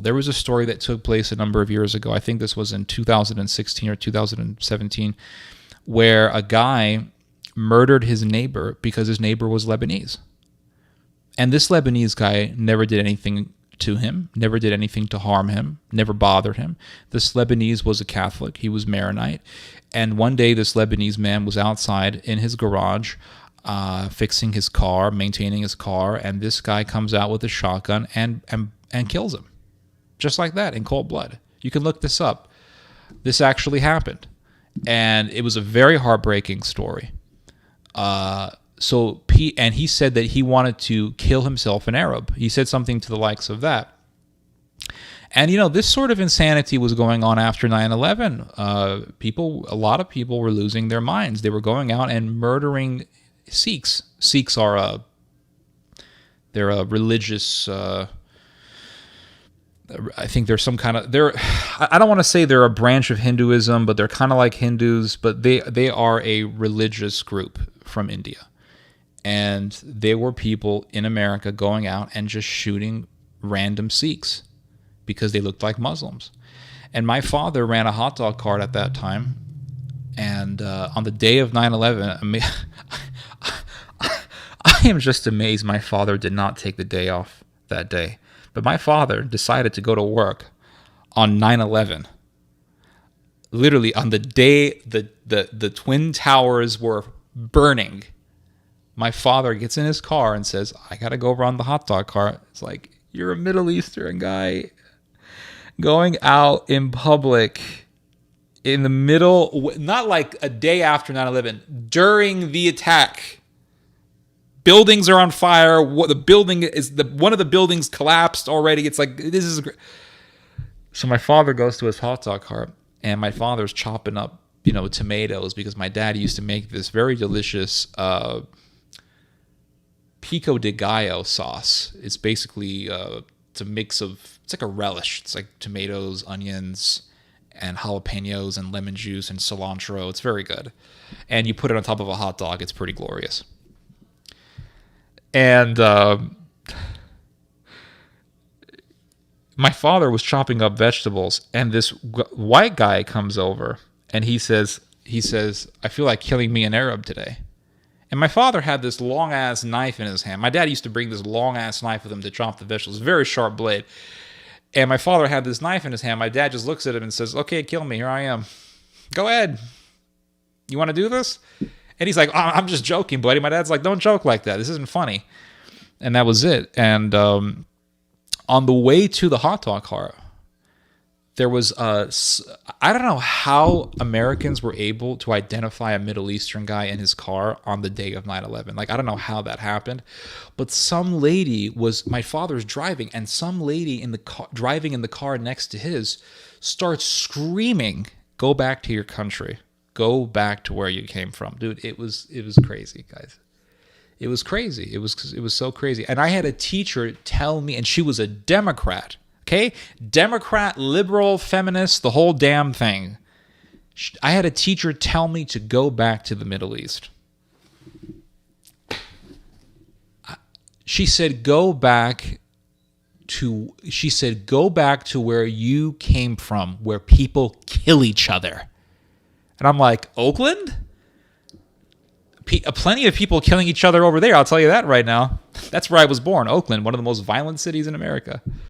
There was a story that took place a number of years ago. I think this was in 2016 or 2017, where a guy murdered his neighbor because his neighbor was Lebanese. And this Lebanese guy never did anything to him, never did anything to harm him, never bothered him. This Lebanese was a Catholic. He was Maronite. And one day this Lebanese man was outside in his garage fixing his car, maintaining his car, and this guy comes out with a shotgun and kills him. Just like that, in cold blood. You can look this up. This actually happened. And it was a very heartbreaking story. And he said that he wanted to kill himself in Arab. He said something to the likes of that. And, this sort of insanity was going on after 9/11. A lot of people were losing their minds. They were going out and murdering Sikhs. Sikhs are they're a religious, I think they're some kind of, I don't want to say they're a branch of Hinduism, but they're kind of like Hindus, but they are a religious group from India. And there were people in America going out and just shooting random Sikhs because they looked like Muslims. And my father ran a hot dog cart at that time. And on the day of 9/11, I am just amazed my father did not take the day off that day. But my father decided to go to work on 9/11. Literally on the day the Twin Towers were burning. My father gets in his car and says, I got to go run the hot dog cart. It's like, you're a Middle Eastern guy going out in public in the middle, not like a day after 9/11, during the attack. Buildings are on fire. One of the buildings collapsed already. It's like, this is great. So my father goes to his hot dog cart, and my father's chopping up, tomatoes, because my dad used to make this very delicious pico de gallo sauce. It's basically it's a mix of, it's like a relish. It's like tomatoes, onions, and jalapenos, and lemon juice, and cilantro. It's very good. And you put it on top of a hot dog. It's pretty glorious. And my father was chopping up vegetables, and this white guy comes over, and he says, I feel like killing me an Arab today. And my father had this long-ass knife in his hand. My dad used to bring this long-ass knife with him to chop the vegetables, very sharp blade. And my father had this knife in his hand. My dad just looks at him and says, okay, kill me. Here I am. Go ahead. You want to do this? And he's like, I'm just joking, buddy. My dad's like, don't joke like that. This isn't funny. And that was it. And on the way to the hot dog cart, there was I don't know how Americans were able to identify a Middle Eastern guy in his car on the day of 9/11. Like, I don't know how that happened, but some lady my father's driving, and some lady in the car, driving in the car next to his, starts screaming, "Go back to your country. Go back to where you came from." Dude, it was crazy, guys. It was crazy. It was so crazy. And I had a teacher tell me, and she was a Democrat. Okay? Democrat, liberal, feminist, the whole damn thing. I had a teacher tell me to go back to the Middle East. She said, go back to where you came from, where people kill each other. And I'm like, Oakland? Plenty of people killing each other over there, I'll tell you that right now. That's where I was born, Oakland, one of the most violent cities in America.